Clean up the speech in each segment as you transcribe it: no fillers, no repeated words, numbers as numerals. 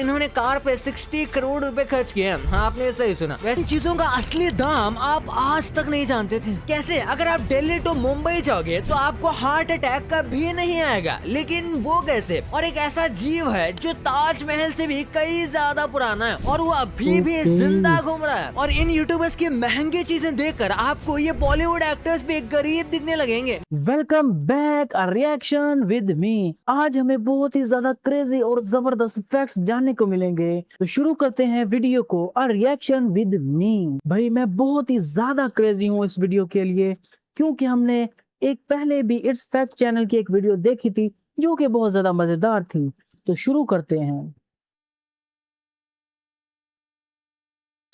इन्होंने कार पे 60 करोड़ रुपए खर्च किए हैं। हाँ, आपने सही सुना। वैसे चीजों का असली दाम आप आज तक नहीं जानते थे। कैसे? अगर आप दिल्ली टू मुंबई जाओगे तो आपको हार्ट अटैक कभी नहीं आएगा, लेकिन वो कैसे? और एक ऐसा जीव है जो ताजमहल से भी कई ज्यादा पुराना है और वो अभी भी जिंदा घूम रहा है। और इन यूट्यूबर्स की महंगी चीजें देखकर आपको ये बॉलीवुड एक्टर्स भी गरीब दिखने लगेंगे। Welcome back a reaction with me. आज हमें बहुत ही ज्यादा क्रेजी और जबरदस्त फैक्ट्स जानने को मिलेंगे, तो शुरू करते हैं वीडियो को। A reaction with me. भाई मैं बहुत ही ज्यादा क्रेजी हूँ इस वीडियो के लिए, क्योंकि हमने एक पहले भी इट्स फैक्ट चैनल की एक वीडियो देखी थी जो कि बहुत ज्यादा मजेदार थी। तो शुरू करते हैं।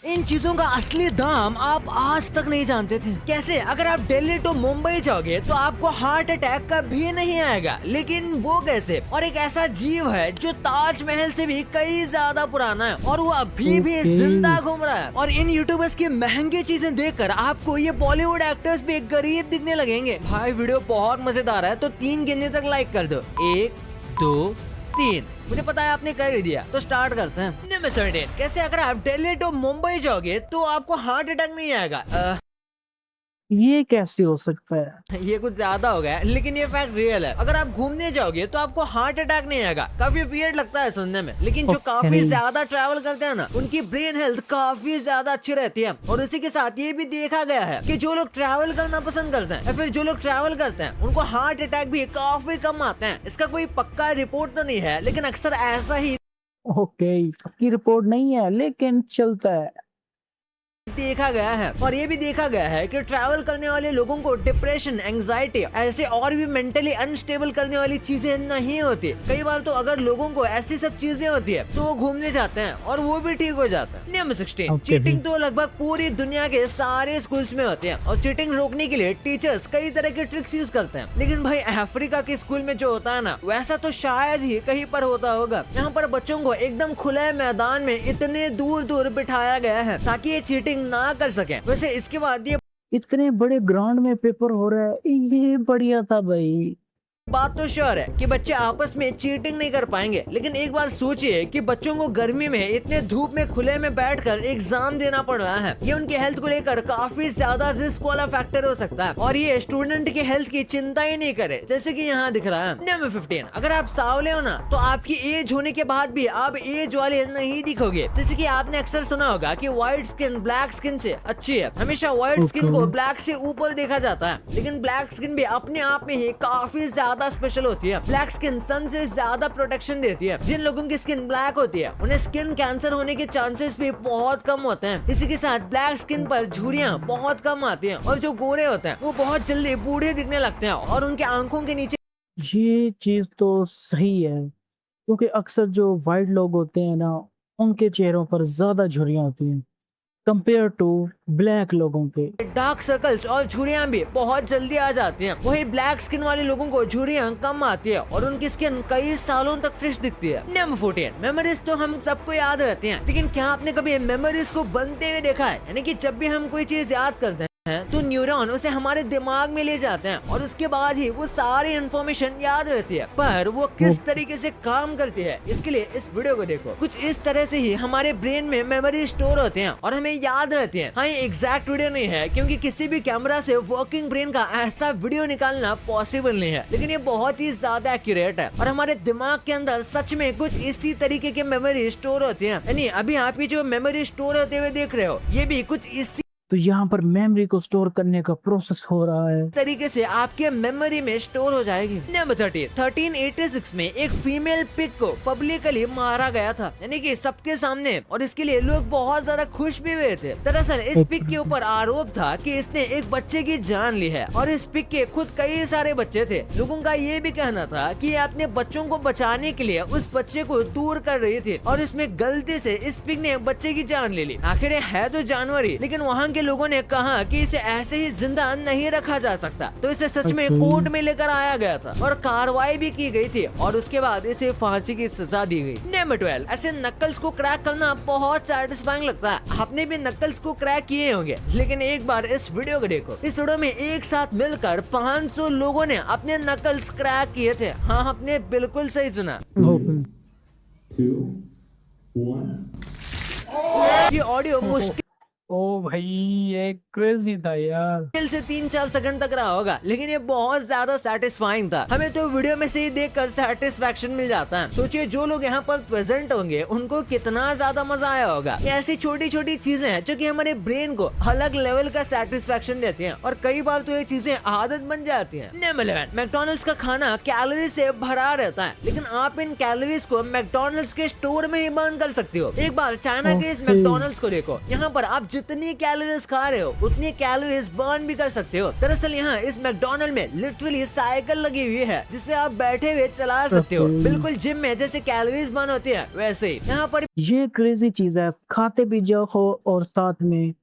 इन चीजों का असली दाम आप आज तक नहीं जानते थे। कैसे? अगर आप दिल्ली टू मुंबई जाओगे तो आपको हार्ट अटैक कभी नहीं आएगा, लेकिन वो कैसे? और एक ऐसा जीव है जो ताजमहल से भी कई ज्यादा पुराना है और वो अभी भी जिंदा घूम रहा है। और इन यूट्यूबर्स की महंगी चीजें देखकर आपको ये बॉलीवुड एक्टर्स भी गरीब दिखने लगेंगे। भाई वीडियो बहुत मजेदार है, तो 3 गिनने तक लाइक कर दो। 1 2 3। मुझे पता है आपने कर ही दिया, तो स्टार्ट करते हैं। नंबर 17। कैसे? अगर आप दिल्ली टू मुंबई जाओगे तो आपको हार्ट अटैक नहीं आएगा। ये कैसे हो सकता है? ये कुछ ज्यादा हो गया है, लेकिन ये फैक्ट रियल है। अगर आप घूमने जाओगे तो आपको हार्ट अटैक नहीं आएगा। काफी वियर्ड लगता है सुनने में, लेकिन जो काफी ज्यादा ट्रैवल करते हैं ना, उनकी ब्रेन हेल्थ काफी ज्यादा अच्छी रहती है। और इसी के साथ ये भी देखा गया है कि जो लोग ट्रैवल करना पसंद करते हैं या फिर जो लोग ट्रैवल करते हैं उनको हार्ट अटैक भी काफी कम आते हैं। इसका कोई पक्का रिपोर्ट तो नहीं है, लेकिन अक्सर ऐसा ही ओके, पक्की रिपोर्ट नहीं है लेकिन चलता है। देखा गया है। और ये भी देखा गया है कि ट्रैवल करने वाले लोगों को डिप्रेशन, एंजाइटी, ऐसे और भी मेंटली अनस्टेबल करने वाली चीजें नहीं होती। कई बार तो अगर लोगों को ऐसी सब चीजें होती है तो वो घूमने जाते हैं और वो भी ठीक हो जाता है। नंबर 16। चीटिंग तो लगभग पूरी दुनिया के सारे स्कूल्स में होती है और चीटिंग रोकने के लिए टीचर्स कई तरह के ट्रिक्स यूज करते हैं। लेकिन भाई अफ्रीका के स्कूल में जो होता है ना, वैसा तो शायद ही कहीं पर होता होगा। यहाँ पर बच्चों को एकदम खुले मैदान में इतने दूर दूर बिठाया गया है ताकि ये चीटिंग ना कर सके। वैसे इसके बाद ये इतने बड़े ग्राउंड में पेपर हो रहा है, ये बढ़िया था भाई। बात तो श्योर है कि बच्चे आपस में चीटिंग नहीं कर पाएंगे, लेकिन एक बार सोचिए कि बच्चों को गर्मी में इतने धूप में खुले में बैठकर एग्जाम देना पड़ रहा है। ये उनकी हेल्थ को लेकर काफी ज्यादा रिस्क वाला फैक्टर हो सकता है और ये स्टूडेंट की हेल्थ की चिंता ही नहीं करे, जैसे कि यहाँ दिख रहा है। नंबर 15। अगर आप सावले हो ना तो आपकी एज होने के बाद भी आप एज वाले नहीं दिखोगे। जैसे कि आपने अक्सर सुना होगा कि व्हाइट स्किन ब्लैक स्किन से अच्छी है। हमेशा व्हाइट स्किन को ब्लैक से ऊपर देखा जाता है, लेकिन ब्लैक स्किन भी अपने आप में ही काफी ज्यादा स्पेशल होती है। ब्लैक स्किन सन से ज्यादा प्रोटेक्शन देती है। जिन लोगों की स्किन ब्लैक होती है उन्हें स्किन कैंसर होने के चांसेस भी बहुत कम होते हैं। इसी के साथ ब्लैक स्किन पर झुर्रियां बहुत कम आती हैं और जो गोरे होते हैं वो बहुत जल्दी बूढ़े दिखने लगते हैं और उनके आंखों के नीचे ये चीज तो सही है, क्योंकि अक्सर जो वाइट लोग होते हैं ना, उनके चेहरों पर ज्यादा झुर्रियां होती हैं कंपेयर टू ब्लैक लोगों के। डार्क सर्कल्स और झुर्रियां भी बहुत जल्दी आ जाती हैं। वही ब्लैक स्किन वाले लोगों को झुर्रियां कम आती है और उनकी स्किन कई सालों तक फ्रेश दिखती है। नंबर 14। मेमोरीज तो हम सबको याद रहती हैं, लेकिन क्या आपने कभी मेमोरीज को बनते हुए देखा है? यानी कि जब भी हम कोई चीज याद करते हैं तो न्यूरॉन उसे हमारे दिमाग में ले जाते हैं और उसके बाद ही वो सारी इंफॉर्मेशन याद रहती है। पर वो किस तरीके से काम करती है, इसके लिए इस वीडियो को देखो। कुछ इस तरह से ही हमारे ब्रेन में मेमोरी स्टोर होते हैं और हमें याद रहती है। हाँ, ये एग्जैक्ट वीडियो नहीं है, क्योंकि किसी भी कैमरा से वर्किंग ब्रेन का ऐसा वीडियो निकालना पॉसिबल नहीं है, लेकिन ये बहुत ही ज्यादा एक्यूरेट है और हमारे दिमाग के अंदर सच में कुछ इसी तरीके के मेमोरी स्टोर होती है। यानी अभी आप ये जो मेमोरी स्टोर होते हुए देख रहे हो, ये भी कुछ इसी तो यहाँ पर मेमोरी को स्टोर करने का प्रोसेस हो रहा है, तरीके से आपके मेमोरी में स्टोर हो जाएगी। नंबर 30। 1386 में एक फीमेल पिग को पब्लिकली मारा गया था, यानी कि सबके सामने, और इसके लिए लोग बहुत ज्यादा खुश भी हुए थे। दरअसल इस पिग के ऊपर आरोप था कि इसने एक बच्चे की जान ली है और इस पिग के खुद कई सारे बच्चे थे। लोगों का ये भी कहना था कि ये अपने बच्चों को बचाने के लिए उस बच्चे को दूर कर रही थी और इसमें गलती से इस पिग ने बच्चे की जान ले ली। आखिर है तो जानवर ही, लेकिन वहाँ के लोगों ने कहा कि इसे ऐसे ही जिंदा नहीं रखा जा सकता, तो इसे सच में कोर्ट में लेकर आया गया था और कार्रवाई भी की गई थी और उसके बाद इसे फांसी की सजा दी गई। नंबर 12। ऐसे नकल्स को क्रैक करना बहुत सैटिस्फाइंग लगता है। आपने भी नकल्स को क्रैक किए होंगे, लेकिन एक बार इस वीडियो को देखो। इस वीडियो में एक साथ मिलकर 500 लोगों ने अपने नकल्स क्रैक किए थे। हाँ, आपने बिल्कुल सही सुना। 2, ये ऑडियो मुश्किल ओ भाई ये क्रेजी था यार। से 3-4 सेकंड तक रहा होगा, लेकिन ये बहुत ज्यादा सेटिस्फाइंग था। हमें तो वीडियो में से ही देखकर सेटिस्फैक्शन मिल जाता है। सोचिए जो लोग यहाँ पर प्रेजेंट होंगे उनको कितना ज्यादा मजा आया होगा। ये ऐसी छोटी छोटी चीजें हैं जो कि हमारे ब्रेन को अलग लेवल का सेटिस्फैक्शन देती हैं, और कई बार तो ये चीजें आदत बन जाती हैं। नंबर 11, मैकडॉनल्ड्स का खाना कैलोरी से भरा रहता है, लेकिन आप इन कैलोरीज को मैकडॉनल्ड्स के स्टोर में ही बर्न कर सकते हो। एक बार चाइना के इस मैकडॉनल्ड्स को देखो, यहाँ पर आप जितनी कैलोरीज खा रहे हो उतनी कैलोरीज बर्न भी कर सकते हो। दरअसल यहाँ इस मैकडॉनल्ड में लिटरली साइकिल लगी हुई है जिसे आप बैठे हुए चला सकते हो। बिल्कुल जिम में जैसे कैलोरीज बर्न होती है वैसे ही यहाँ पर ये क्रेजी चीज है, खाते भी जाओ और साथ में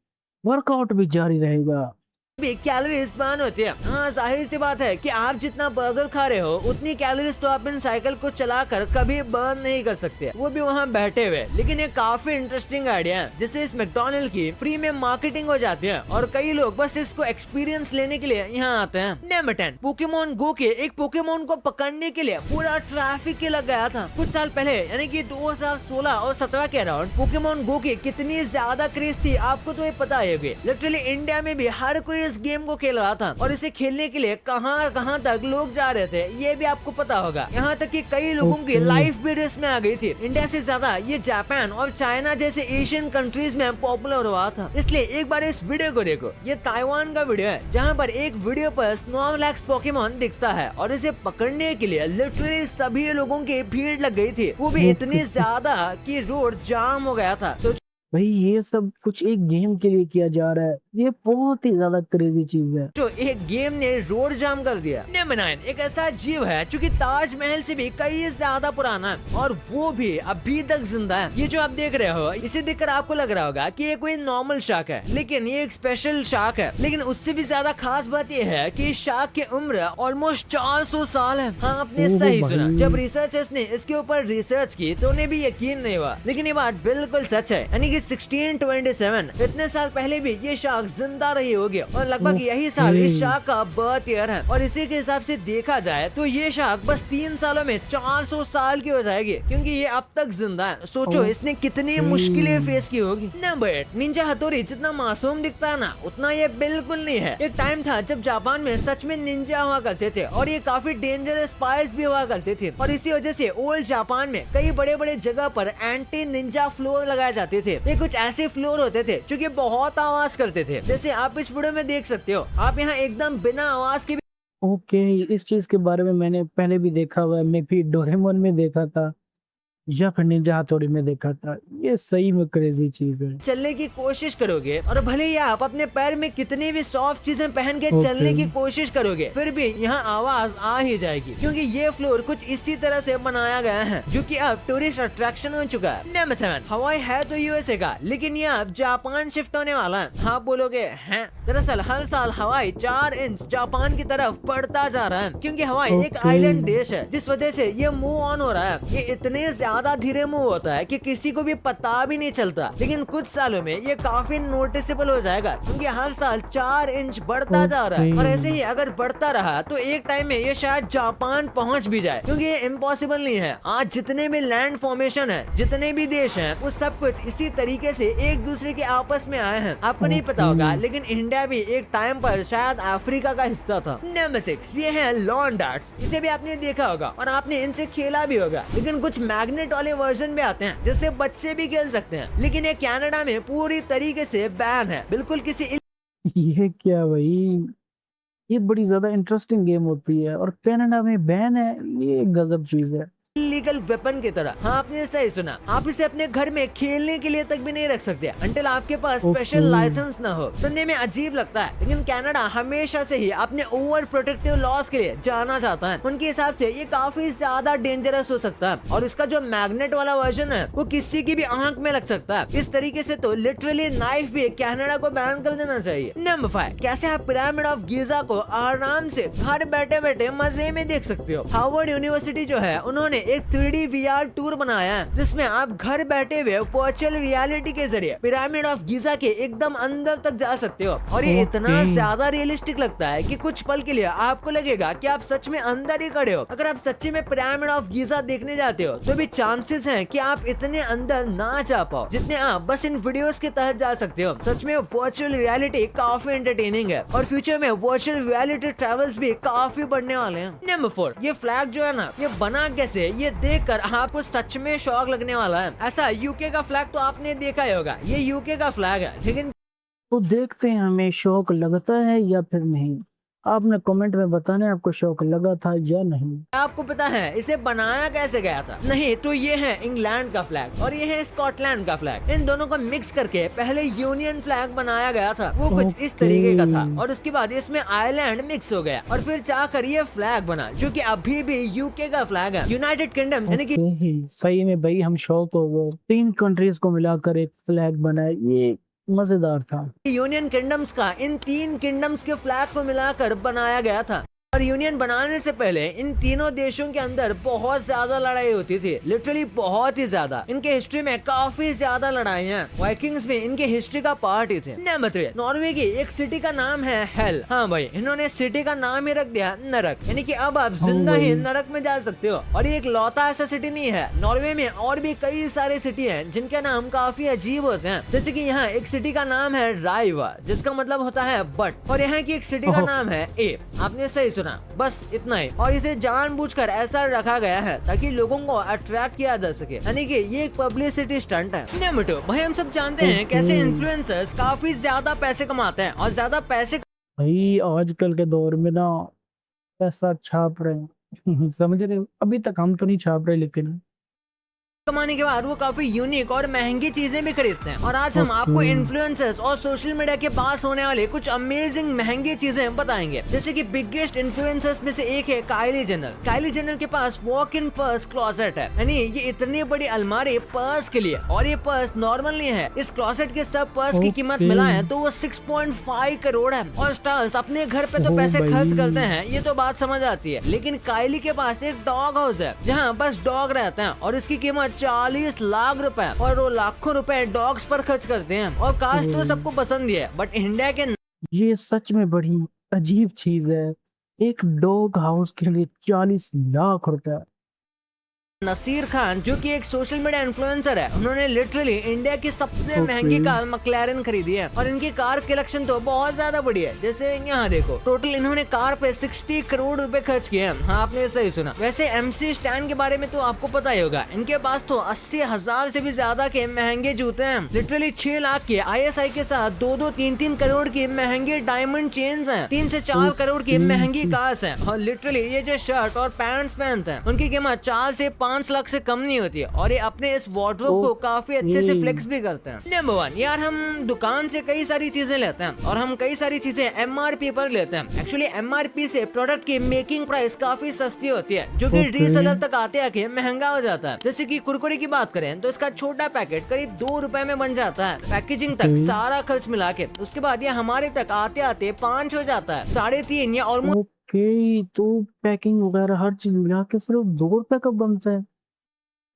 वर्कआउट भी जारी रहेगा। भी कैलोरीज बर्न होती है। हाँ जाहिर सी बात है कि आप जितना बर्गर खा रहे हो उतनी कैलोरीज तो आप इन साइकिल को चलाकर कभी बर्न नहीं कर सकते, वो भी वहाँ बैठे हुए। लेकिन ये काफी इंटरेस्टिंग आइडिया है, जिससे इस मैकडॉनल्ड की फ्री में मार्केटिंग हो जाती है और कई लोग बस इसको एक्सपीरियंस लेने के लिए यहाँ आते हैं। नंबर 10, पोकेमोन गो के एक पोकेमोन को पकड़ने के लिए पूरा ट्रैफिक लग गया था कुछ साल पहले, यानी कि 2016 और 17 के अराउंड। पोकेमोन गो की कितनी ज्यादा क्रेज थी आपको तो ये पता ही होगी। लिटरली इंडिया में भी हर कोई इस गेम को खेल रहा था और इसे खेलने के लिए कहां तक लोग जा रहे थे ये भी आपको पता होगा। यहाँ तक कि कई लोगों की लाइफ भी रिस्क में आ गई थी। इंडिया से ज्यादा ये जापान और चाइना जैसे एशियन कंट्रीज में पॉपुलर हुआ था। इसलिए एक बार इस वीडियो को देखो। ये ताइवान का वीडियो है जहाँ पर एक वीडियो पर स्नॉर्लैक्स पोकेमोन दिखता है और इसे पकड़ने के लिए लिटरली सभी लोगों की भीड़ लग गई थी, वो भी इतनी ज्यादा कि रोड जाम हो गया था। तो भाई ये सब कुछ एक गेम के लिए किया जा रहा है, ये बहुत ही ज्यादा क्रेजी चीज है। जो एक गेम ने रोड जाम कर दिया। नंबर 9, एक ऐसा जीव है जो कि ताजमहल से भी कई ज्यादा पुराना है और वो भी अभी तक जिंदा है। ये जो आप देख रहे हो इसे देखकर आपको लग रहा होगा कि ये कोई नॉर्मल शार्क है, लेकिन ये एक स्पेशल शार्क है। लेकिन उससे भी ज्यादा खास बात ये है कि इस शार्क की उम्र ऑलमोस्ट 400 साल है। हाँ आपने सही सुना। जब रिसर्चर्स ने इसके ऊपर रिसर्च की तो उन्हें भी यकीन नहीं हुआ, लेकिन ये बात बिल्कुल सच है। यानी कि 1627 इतने साल पहले भी ये शार्क जिंदा रही होगी और लगभग यही साल इस शार्क का बर्थ ईयर है। और इसी के हिसाब से देखा जाए तो ये शार्क बस 3 सालों में 400 साल की हो जाएगी, क्योंकि ये अब तक जिंदा है। सोचो इसने कितनी मुश्किलें फेस की होगी। नंबर 8, निंजा हथौड़ी जितना मासूम दिखता है ना उतना ये बिल्कुल नहीं है। एक टाइम था जब जापान में सच में निंजा हुआ करते थे और ये काफी डेंजरस स्पाइस भी हुआ करते थे, और इसी वजह से ओल्ड जापान में कई बड़े बड़े जगह पर एंटी निंजा फ्लोर लगाए जाते थे। ये कुछ ऐसे फ्लोर होते थे जो कि बहुत आवाज करते थे, जैसे आप इस वीडियो में देख सकते हो। आप यहाँ एकदम बिना आवाज के ओके, इस चीज के बारे में मैंने पहले भी देखा हुआ है, मैं भी डोरेमोन में देखा था या फिर निंजा हथौड़ी में देखा था। ये सही में क्रेजी चीज है। चलने की कोशिश करोगे और भले ही आप अपने पैर में कितनी भी सॉफ्ट चीजें पहन के चलने की कोशिश करोगे फिर भी यहाँ आवाज आ ही जाएगी, क्योंकि ये फ्लोर कुछ इसी तरह से बनाया गया है जो कि अब टूरिस्ट अट्रैक्शन हो चुका है। नंबर 7, हवाई है तो यूएसए का, लेकिन ये अब जापान शिफ्ट होने वाला है। हाँ बोलोगे हैं, दरअसल हर साल हवाई 4 इंच जापान की तरफ बढ़ता जा रहा है, क्योंकि हवाई एक आइलैंड देश है, जिस वजह से ये मूव ऑन हो रहा है। ये इतने ज्यादा धीरे मूव होता है कि किसी को भी पता भी नहीं चलता, लेकिन कुछ सालों में ये काफी नोटिसेबल हो जाएगा, क्योंकि हर साल 4 इंच बढ़ता जा रहा है। और ऐसे ही अगर बढ़ता रहा तो एक टाइम में ये शायद जापान पहुंच भी जाए, क्योंकि ये इम्पॉसिबल नहीं है। आज जितने भी लैंड फॉर्मेशन है, जितने भी देश हैं, वो सब कुछ इसी तरीके से एक दूसरे के आपस में आए हैं। आपको नहीं पता होगा, लेकिन इंडिया भी एक टाइम पर शायद अफ्रीका का हिस्सा था। नंबर 6, ये है लॉन डार्ट्स। इसे भी आपने देखा होगा और आपने इनसे खेला भी होगा, लेकिन कुछ मैग्नेट वाले वर्जन में आते हैं जिससे बच्चे भी खेल सकते हैं, लेकिन ये कनाडा में पूरी तरीके से बैन है। बिल्कुल किसी ये क्या भाई, ये बड़ी ज्यादा इंटरेस्टिंग गेम होती है और कनाडा में बैन है, ये गजब चीज है। इलीगल वेपन की तरह। हाँ आपने सही सुना, आप इसे अपने घर में खेलने के लिए तक भी नहीं रख सकते अंटिल आपके पास स्पेशल लाइसेंस न हो। सुनने में अजीब लगता है, लेकिन कनाडा हमेशा से ही अपने ओवर प्रोटेक्टिव लॉज के लिए जाना जाता है। उनके हिसाब से ये काफी ज्यादा डेंजरस हो सकता है, और इसका जो मैग्नेट वाला वर्जन है वो किसी की भी आंख में लग सकता है। इस तरीके से तो लिटरली नाइफ भी कनाडा को बैन कर देना चाहिए। नंबर 5, कैसे आप पिरामिड ऑफ गीजा को आराम से घर बैठे बैठे मजे में देख सकते हो। हार्वर्ड यूनिवर्सिटी जो है उन्होंने एक 3D VR टूर बनाया है जिसमें आप घर बैठे हुए वर्चुअल रियलिटी के जरिए पिरामिड ऑफ गीजा के एकदम अंदर तक जा सकते हो। और ये इतना ज्यादा रियलिस्टिक लगता है कि कुछ पल के लिए आपको लगेगा कि आप सच में अंदर ही खड़े हो। अगर आप सच्ची में पिरामिड ऑफ गीजा देखने जाते हो तो भी चांसेस हैं कि आप इतने अंदर ना जा पाओ जितने आप बस इन वीडियोस के तहत जा सकते हो। सच में वर्चुअल रियलिटी काफी एंटरटेनिंग है और फ्यूचर में वर्चुअल रियलिटी ट्रेवल्स भी काफी बढ़ने वाले हैं। नंबर 4, ये फ्लैग जो है ना, ये बना कैसे, ये देखकर आपको सच में शौक लगने वाला है। ऐसा यूके का फ्लैग तो आपने देखा ही होगा, ये यूके का फ्लैग है, लेकिन तो देखते हैं हमें शौक लगता है या फिर नहीं। आपने कमेंट में बताना है आपको शौक लगा था या नहीं। आपको पता है इसे बनाया कैसे गया था? नहीं तो ये है इंग्लैंड का फ्लैग और ये है स्कॉटलैंड का फ्लैग। इन दोनों को मिक्स करके पहले यूनियन फ्लैग बनाया गया था, वो कुछ इस तरीके का था और उसके बाद इसमें आयरलैंड मिक्स हो गया और फिर चाहकर ये फ्लैग बना जो कि अभी भी यूके का फ्लैग है, यूनाइटेड किंगडम। यानी कि सही में भाई हम शौक हो गए, 3 कंट्रीज को मिलाकर एक फ्लैग बना, ये मजेदार था। यूनियन किंगडम्स का इन 3 किंगडम्स के फ्लैग को मिलाकर बनाया गया था। और यूनियन बनाने से पहले इन तीनों देशों के अंदर बहुत ज्यादा लड़ाई होती थी, लिटरली बहुत ही ज्यादा। इनके हिस्ट्री में काफी ज्यादा लड़ाई हैं। वाइकिंग्स भी इनके हिस्ट्री का पार्ट ही थे। नंबर 3, नॉर्वे की एक सिटी का नाम है हेल। हाँ भाई, इन्होंने सिटी का नाम ही रख दिया नरक, यानी कि अब आप जिंदा ही नरक में जा सकते हो। और ये एक लौता ऐसा सिटी नहीं है, नॉर्वे में और भी कई सारे सिटी है जिनके नाम काफी अजीब होते हैं। जैसे की यहाँ एक सिटी का नाम है राइवा जिसका मतलब होता है बट, और यहाँ की एक सिटी का नाम है ए। आपने सही सुना, बस इतना ही। और इसे जानबूझकर ऐसा रखा गया है ताकि लोगों को अट्रैक्ट किया जा सके, यानी कि ये एक पब्लिसिटी स्टंट है। नंबर 2, भाई हम सब जानते हैं कैसे इन्फ्लुएंसर्स काफी ज्यादा पैसे कमाते हैं और ज्यादा पैसे भाई आजकल के दौर में ना पैसा छाप रहे हैं समझ रहे हो? अभी तक हम तो नहीं छाप रहे, लेकिन कमाने के बाद वो काफी यूनिक और महंगी चीजें भी खरीदते हैं। और आज हम आपको इन्फ्लुएंसर्स और सोशल मीडिया के पास होने वाले कुछ अमेजिंग महंगी चीजें बताएंगे। जैसे कि बिगेस्ट इन्फ्लुएंसर्स में से एक है काइली जेनर। काइली जेनर के पास वॉक इन पर्स क्लोसेट है, यानी ये इतनी बड़ी अलमारी पर्स के लिए। और ये पर्स नॉर्मल नहीं है, इस क्लोसेट के सब पर्स की कीमत मिलाएं तो वो 6.5 करोड़ है। और स्टार्स अपने घर पे तो पैसे खर्च करते हैं, ये तो बात समझ आती है, लेकिन काइली के पास एक डॉग हाउस है जहाँ बस डॉग रहते हैं और इसकी कीमत 40 लाख रुपए, और वो लाखों रुपए डॉग्स पर खर्च करते हैं। और कास्ट तो सबको पसंद ही है, बट इंडिया के ये सच में बड़ी अजीब चीज है, एक डॉग हाउस के लिए 40 लाख रुपए। नसीर खान जो कि एक सोशल मीडिया इन्फ्लुएंसर है, उन्होंने लिटरली इंडिया की सबसे महंगी कार मैक्लेरन खरीदी है। और इनकी कार कलेक्शन तो बहुत ज्यादा बड़ी है। जैसे यहाँ देखो, टोटल इन्होंने कार पे 60 करोड़ रुपए खर्च किए हैं। हाँ आपने सही सुना। वैसे MC स्टैन के बारे में तो आपको पता ही होगा, इनके पास तो 80,000 से भी ज्यादा के महंगे जूते हैं। लिटरली 6 लाख के ISI के साथ 2-2, 3-3 करोड़ की महंगे डायमंड चेन्स हैं, 3 से 4 करोड़ की महंगी कार्स हैं। और लिटरली ये जो शर्ट और पैंट्स पहनते हैं उनकी कीमत 4 से 5 लाख से कम नहीं होती है। और ये अपने इस वार्डरोब को काफी अच्छे से फ्लेक्स भी करते हैं। नंबर 1, यार हम दुकान से कई सारी चीजें लेते हैं और हम कई सारी चीजें MRP पर लेते हैं। एक्चुअली MRP से प्रोडक्ट की मेकिंग प्राइस काफी सस्ती होती है, जो कि रीसेलर तक आते आके महंगा हो जाता है। जैसे कि कुरकुरे की बात करें तो इसका छोटा पैकेट करीब 2 रुपए में बन जाता है, पैकेजिंग तक सारा खर्च मिला के। उसके बाद ये हमारे तक आते आते 5 हो जाता है, 3.5 या ऑलमोस्ट। ओके, तो पैकिंग वगैरह हर चीज मिला के सिर्फ 2 रुपए का बनता है,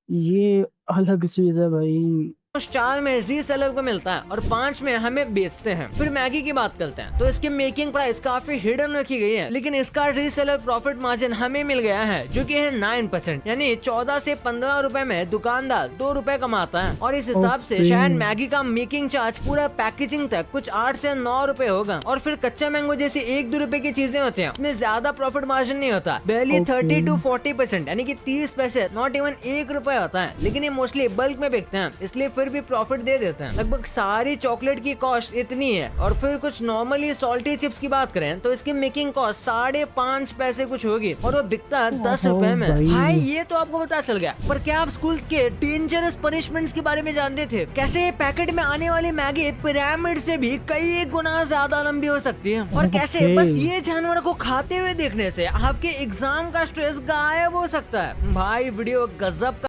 ये अलग चीज है भाई। 4 में रीसेलर को मिलता है और 5 में हमें बेचते हैं। फिर मैगी की बात करते हैं तो इसकी मेकिंग प्राइस काफी हिडन रखी गई है, लेकिन इसका रीसेलर प्रॉफिट मार्जिन हमें मिल गया है जो कि है 9%, यानी 14 से 15 रुपए में दुकानदार 2 रुपए कमाता है। और इस हिसाब से शायद मैगी का मेकिंग चार्ज पूरा पैकेजिंग तक कुछ 8 से 9 रुपए होगा। और फिर कच्चा मैंगो जैसी 1-2 रुपए की चीजें होती हैं, उसमें ज्यादा प्रॉफिट मार्जिन नहीं होता, barely 30 to 40%, यानी कि 30 पैसे, नॉट इवन 1 रुपए होता है। लेकिन ये मोस्टली बल्क में बिकते हैं, इसलिए फिर भी प्रॉफिट दे देते हैं। लगभग सारी चॉकलेट की कॉस्ट इतनी है। और फिर कुछ नॉर्मली सॉल्टी चिप्स की बात करें तो इसकी मेकिंग कॉस्ट 5.5 पैसे कुछ होगी और वो बिकता है 10 रुपए में। भाई ये तो आपको पता चल गया, पर क्या आप स्कूल के डेंजरस पनिशमेंट्स के बारे में जानते थे? कैसे पैकेट में आने वाली मैगी पिरामिड से भी कई गुना ज्यादा लंबी हो सकती है। और कैसे बस ये जानवर को खाते हुए देखने से आपके एग्जाम का स्ट्रेस गायब हो सकता है। भाई वीडियो गजब का।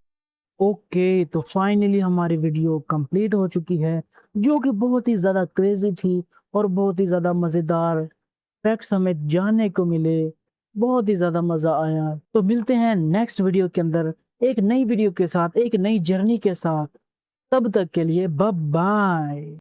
ओके, तो फाइनली हमारी वीडियो कंप्लीट हो चुकी है, जो कि बहुत ही ज़्यादा क्रेजी थी और बहुत ही ज़्यादा मज़ेदार फैक्ट्स हमें जानने को मिले, बहुत ही ज़्यादा मज़ा आया। तो मिलते हैं नेक्स्ट वीडियो के अंदर, एक नई वीडियो के साथ, एक नई जर्नी के साथ। तब तक के लिए बाय बाय।